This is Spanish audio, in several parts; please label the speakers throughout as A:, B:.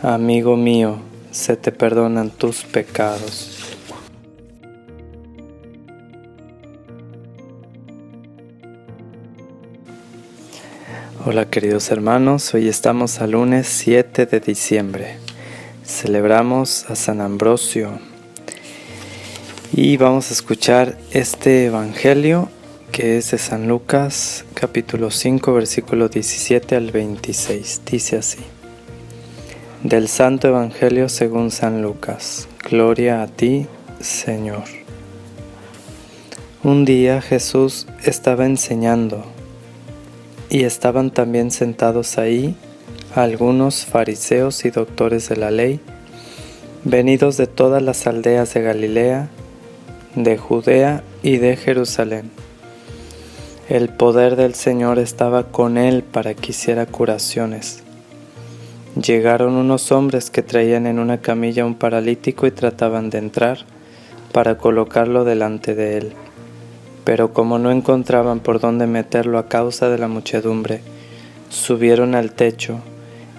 A: Amigo mío, se te perdonan tus pecados. Hola queridos hermanos, hoy estamos al lunes 7 de diciembre. Celebramos a San Ambrosio y vamos a escuchar este evangelio que es de San Lucas, capítulo 5, versículo 17 al 26. Dice así: Del Santo Evangelio según San Lucas. Gloria a ti, Señor. Un día Jesús estaba enseñando y estaban también sentados ahí algunos fariseos y doctores de la ley, venidos de todas las aldeas de Galilea, de Judea y de Jerusalén. El poder del Señor estaba con él para que hiciera curaciones. Llegaron unos hombres que traían en una camilla un paralítico y trataban de entrar para colocarlo delante de él. Pero como no encontraban por dónde meterlo a causa de la muchedumbre, subieron al techo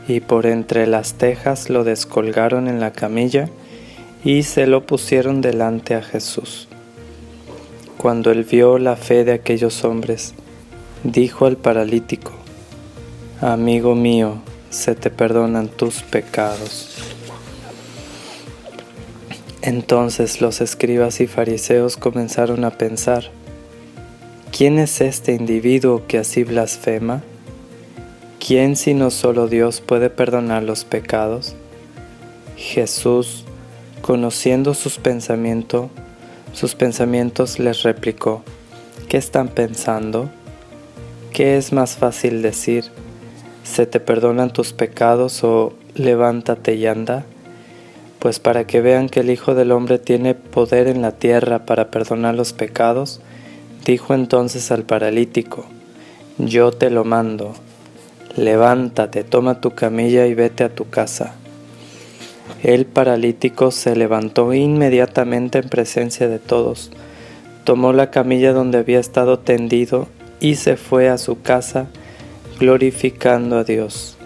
A: y por entre las tejas lo descolgaron en la camilla y se lo pusieron delante a Jesús. Cuando él vio la fe de aquellos hombres, dijo al paralítico: Amigo mío, se te perdonan tus pecados. Entonces los escribas y fariseos comenzaron a pensar: ¿quién es este individuo que así blasfema? ¿Quién sino solo Dios puede perdonar los pecados? Jesús, conociendo sus pensamientos les replicó: ¿qué están pensando? ¿Qué es más fácil decir: ¿se te perdonan tus pecados? O levántate y anda? Pues para que vean que el Hijo del Hombre tiene poder en la tierra para perdonar los pecados, dijo entonces al paralítico: yo te lo mando, levántate, toma tu camilla y vete a tu casa. El paralítico se levantó inmediatamente en presencia de todos, tomó la camilla donde había estado tendido y se fue a su casa glorificando a Dios.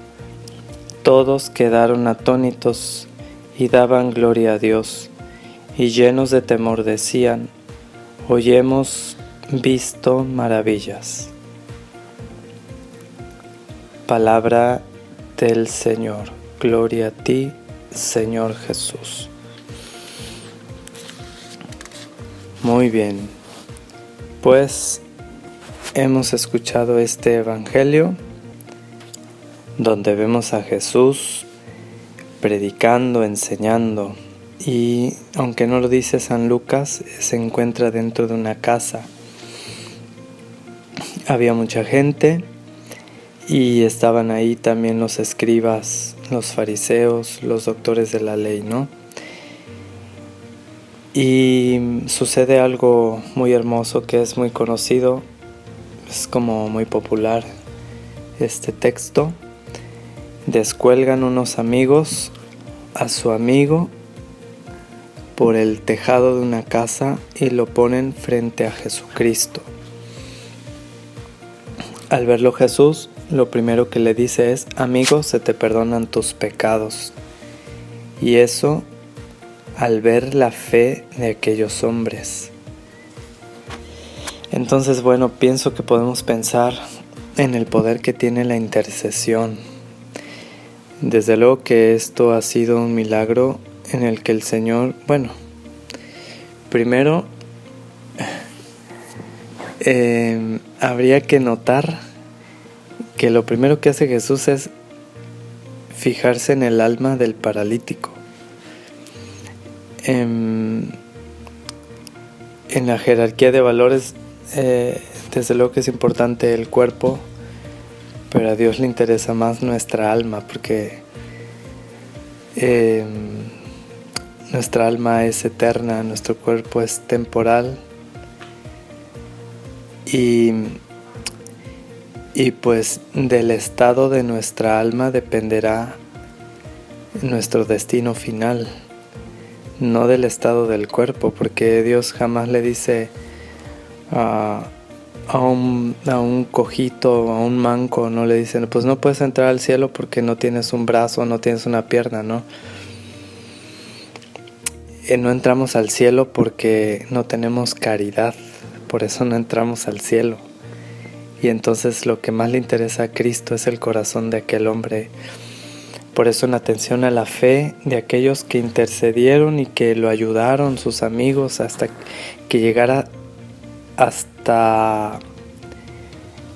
A: Todos quedaron atónitos y daban gloria a Dios, y llenos de temor decían: hoy hemos visto maravillas. Palabra del Señor. Gloria a ti, Señor Jesús. Muy bien, pues hemos escuchado este evangelio donde vemos a Jesús predicando, enseñando, y aunque no lo dice San Lucas, se encuentra dentro de una casa. Había mucha gente y estaban ahí también los escribas, los fariseos, los doctores de la ley, ¿no? Y sucede algo muy hermoso que es muy conocido, es como muy popular este texto. Descuelgan unos amigos a su amigo por el tejado de una casa y lo ponen frente a Jesucristo. Al verlo Jesús, lo primero que le dice es: amigo, se te perdonan tus pecados. Y eso al ver la fe de aquellos hombres. Entonces, bueno, pienso que podemos pensar en el poder que tiene la intercesión. Desde luego que esto ha sido un milagro en el que el Señor, primero habría que notar que lo primero que hace Jesús es fijarse en el alma del paralítico. En la jerarquía de valores, desde luego que es importante el cuerpo, pero a Dios le interesa más nuestra alma, porque nuestra alma es eterna, nuestro cuerpo es temporal, y pues del estado de nuestra alma dependerá nuestro destino final, no del estado del cuerpo, porque Dios jamás le dice a un cojito, a un manco, no le dicen, pues no puedes entrar al cielo porque no tienes un brazo, no tienes una pierna, ¿no? No entramos al cielo porque no tenemos caridad, por eso no entramos al cielo. Y entonces lo que más le interesa a Cristo es el corazón de aquel hombre. Por eso, en atención a la fe de aquellos que intercedieron y que lo ayudaron, sus amigos, hasta que llegara hasta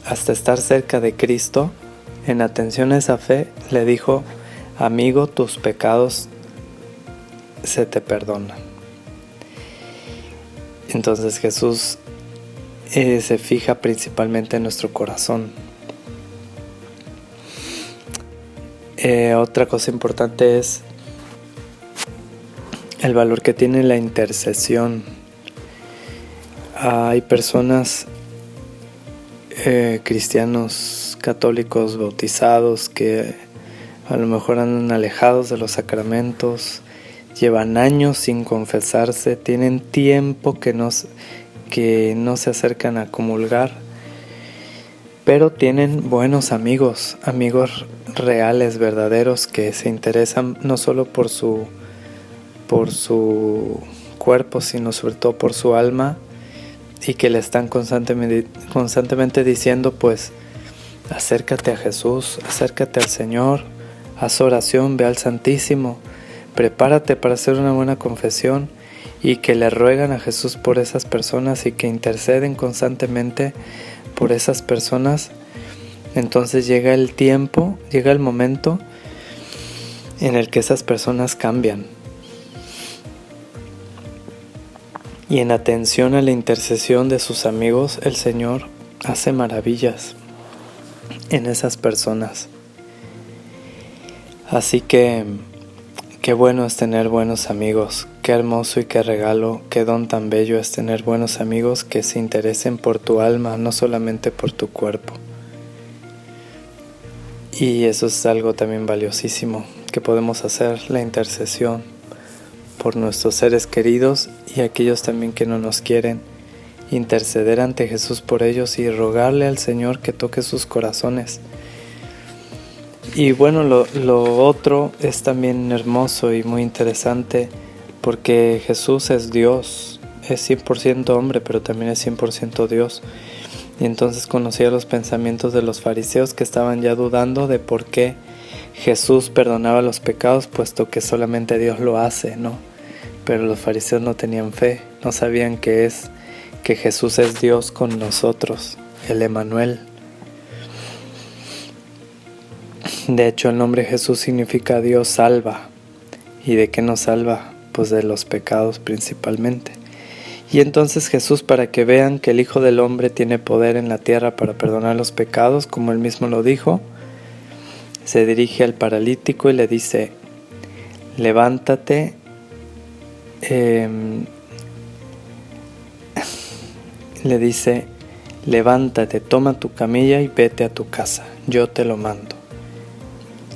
A: estar cerca de Cristo, en atención a esa fe, le dijo: amigo, tus pecados se te perdonan. Entonces Jesús se fija principalmente en nuestro corazón. Otra cosa importante es el valor que tiene la intercesión. Hay personas, cristianos católicos bautizados, que a lo mejor andan alejados de los sacramentos, llevan años sin confesarse, tienen tiempo que no se acercan a comulgar, pero tienen buenos amigos reales, verdaderos, que se interesan no solo por su cuerpo, sino sobre todo por su alma, y que le están constantemente diciendo, pues, acércate a Jesús, acércate al Señor, haz oración, ve al Santísimo, prepárate para hacer una buena confesión, y que le ruegan a Jesús por esas personas y que interceden constantemente por esas personas. Entonces llega el tiempo, llega el momento en el que esas personas cambian. Y en atención a la intercesión de sus amigos, el Señor hace maravillas en esas personas. Así que qué bueno es tener buenos amigos, qué hermoso y qué regalo, qué don tan bello es tener buenos amigos que se interesen por tu alma, no solamente por tu cuerpo. Y eso es algo también valiosísimo que podemos hacer, la intercesión por nuestros seres queridos y aquellos también que no nos quieren, interceder ante Jesús por ellos y rogarle al Señor que toque sus corazones. Y bueno, lo otro es también hermoso y muy interesante, porque Jesús es Dios, es 100% hombre, pero también es 100% Dios. Y entonces conocía los pensamientos de los fariseos, que estaban ya dudando de por qué Jesús perdonaba los pecados, puesto que solamente Dios lo hace, ¿no? Pero los fariseos no tenían fe, no sabían que Jesús es Dios con nosotros, el Emmanuel. De hecho, el nombre Jesús significa Dios salva. ¿Y de qué nos salva? Pues de los pecados principalmente. Y entonces Jesús, para que vean que el Hijo del Hombre tiene poder en la tierra para perdonar los pecados, como él mismo lo dijo, se dirige al paralítico y le dice: levántate, levántate, toma tu camilla y vete a tu casa, yo te lo mando.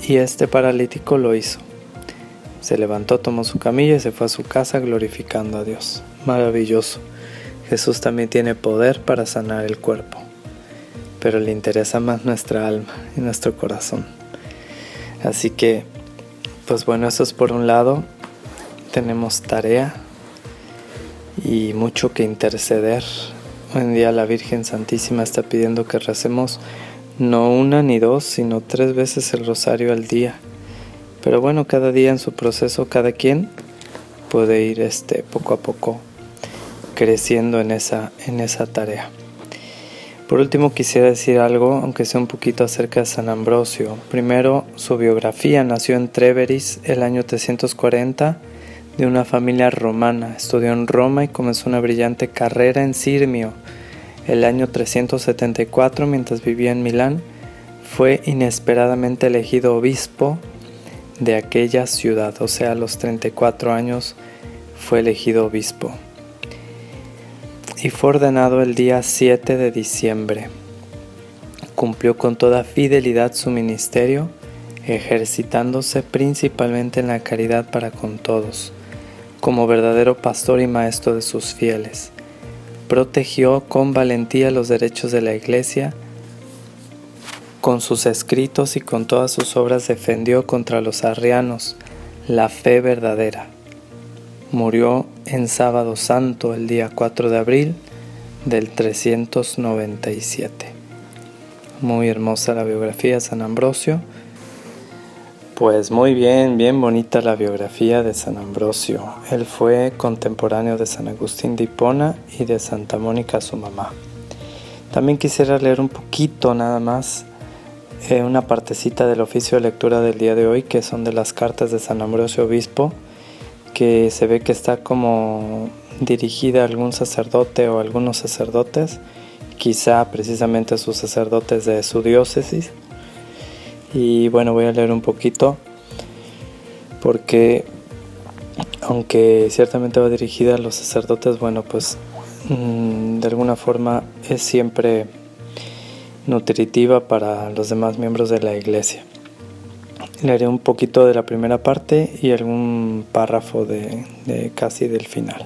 A: Y este paralítico lo hizo. Se levantó, tomó su camilla y se fue a su casa glorificando a Dios. Maravilloso. Jesús también tiene poder para sanar el cuerpo, pero le interesa más nuestra alma y nuestro corazón. Así que, pues bueno, eso es por un lado. Tenemos tarea y mucho que interceder. Hoy en día la Virgen Santísima está pidiendo que recemos no una ni dos, sino 3 veces el rosario al día. Pero bueno, cada día en su proceso, cada quien puede ir poco a poco creciendo en esa tarea. Por último, quisiera decir algo, aunque sea un poquito, acerca de San Ambrosio. Primero, su biografía. Nació en Tréveris el año 340, de una familia romana. Estudió en Roma y comenzó una brillante carrera en Sirmio. El año 374, mientras vivía en Milán, fue inesperadamente elegido obispo de aquella ciudad. O sea, a los 34 años fue elegido obispo. Y fue ordenado el día 7 de diciembre. Cumplió con toda fidelidad su ministerio, ejercitándose principalmente en la caridad para con todos, como verdadero pastor y maestro de sus fieles. protegió con valentía los derechos de la Iglesia. Con sus escritos y con todas sus obras defendió contra los arrianos la fe verdadera. Murió en Sábado Santo el día 4 de abril del 397. Muy hermosa la biografía de San Ambrosio. Pues muy bien bonita la biografía de San Ambrosio. Él fue contemporáneo de San Agustín de Hipona y de Santa Mónica, su mamá. También quisiera leer un poquito nada más una partecita del oficio de lectura del día de hoy, que son de las cartas de San Ambrosio Obispo, que se ve que está como dirigida a algún sacerdote o algunos sacerdotes, quizá precisamente a sus sacerdotes de su diócesis. Y bueno, voy a leer un poquito porque aunque ciertamente va dirigida a los sacerdotes, bueno, pues de alguna forma es siempre nutritiva para los demás miembros de la Iglesia. Leeré un poquito de la primera parte y algún párrafo de casi del final.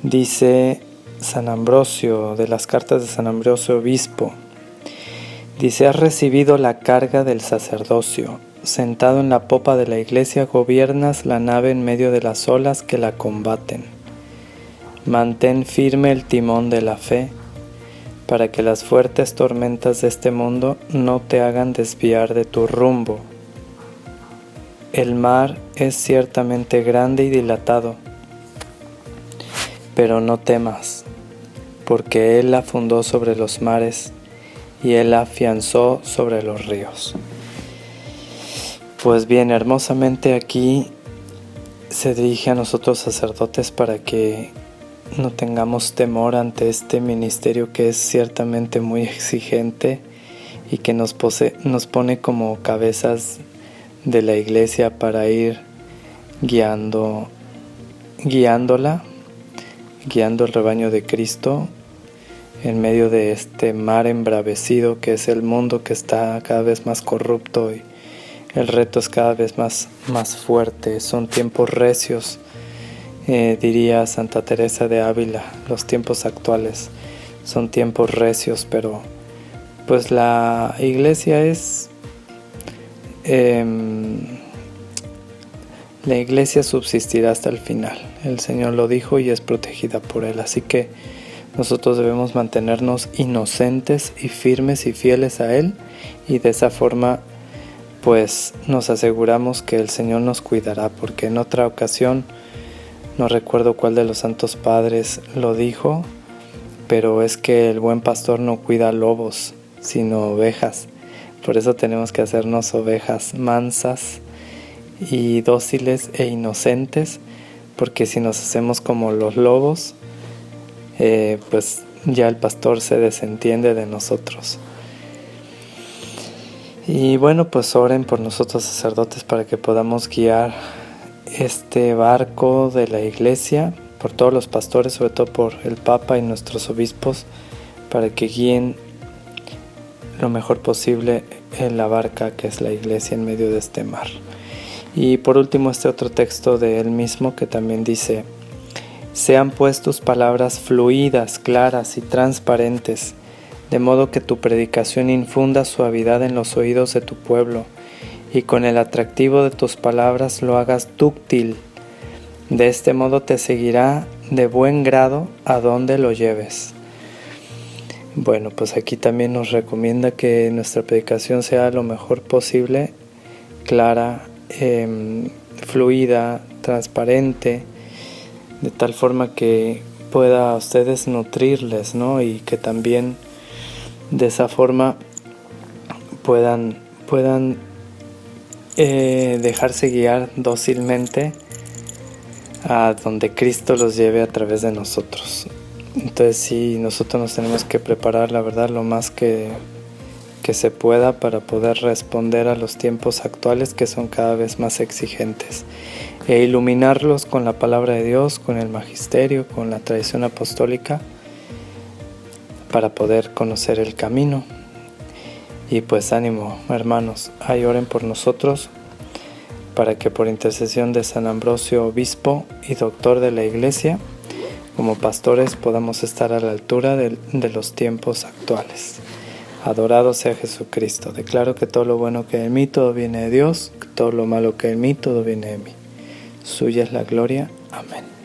A: Dice San Ambrosio, de las cartas de San Ambrosio Obispo, dice: has recibido la carga del sacerdocio. Sentado en la popa de la Iglesia, gobiernas la nave en medio de las olas que la combaten. Mantén firme el timón de la fe, para que las fuertes tormentas de este mundo no te hagan desviar de tu rumbo. El mar es ciertamente grande y dilatado, pero no temas, porque Él la fundó sobre los mares y Él la afianzó sobre los ríos. Pues bien, hermosamente aquí se dirige a nosotros sacerdotes para que no tengamos temor ante este ministerio que es ciertamente muy exigente y que nos pone como cabezas de la Iglesia para ir guiando el rebaño de Cristo en medio de este mar embravecido que es el mundo, que está cada vez más corrupto y el reto es cada vez más fuerte. Son tiempos recios, diría Santa Teresa de Ávila. Los tiempos actuales son tiempos recios, pero pues la Iglesia la Iglesia subsistirá hasta el final. El Señor lo dijo y es protegida por Él. Así que nosotros debemos mantenernos inocentes y firmes y fieles a Él, y de esa forma pues nos aseguramos que el Señor nos cuidará, porque en otra ocasión, no recuerdo cuál de los santos padres lo dijo, pero es que el buen pastor no cuida lobos, sino ovejas. Por eso tenemos que hacernos ovejas mansas y dóciles e inocentes, porque si nos hacemos como los lobos, pues ya el pastor se desentiende de nosotros. Y bueno, pues oren por nosotros sacerdotes para que podamos guiar este barco de la Iglesia, por todos los pastores, sobre todo por el Papa y nuestros obispos, para que guíen lo mejor posible en la barca que es la Iglesia en medio de este mar. Y por último, este otro texto de él mismo que también dice: sean pues tus palabras fluidas, claras y transparentes, de modo que tu predicación infunda suavidad en los oídos de tu pueblo, y con el atractivo de tus palabras lo hagas dúctil. De este modo te seguirá de buen grado a donde lo lleves. Bueno, pues aquí también nos recomienda que nuestra predicación sea lo mejor posible, clara, fluida, transparente, de tal forma que pueda a ustedes nutrirles, ¿no? Y que también de esa forma puedan dejarse guiar dócilmente a donde Cristo los lleve a través de nosotros. Entonces sí, nosotros nos tenemos que preparar, la verdad, lo más que se pueda para poder responder a los tiempos actuales, que son cada vez más exigentes, e iluminarlos con la palabra de Dios, con el magisterio, con la tradición apostólica, para poder conocer el camino. Y pues ánimo, hermanos, ahí oren por nosotros, para que por intercesión de San Ambrosio Obispo y Doctor de la Iglesia, como pastores podamos estar a la altura de los tiempos actuales. Adorado sea Jesucristo. Declaro que todo lo bueno que hay en mí, todo viene de Dios, que todo lo malo que hay en mí, todo viene de mí. Suya es la gloria. Amén.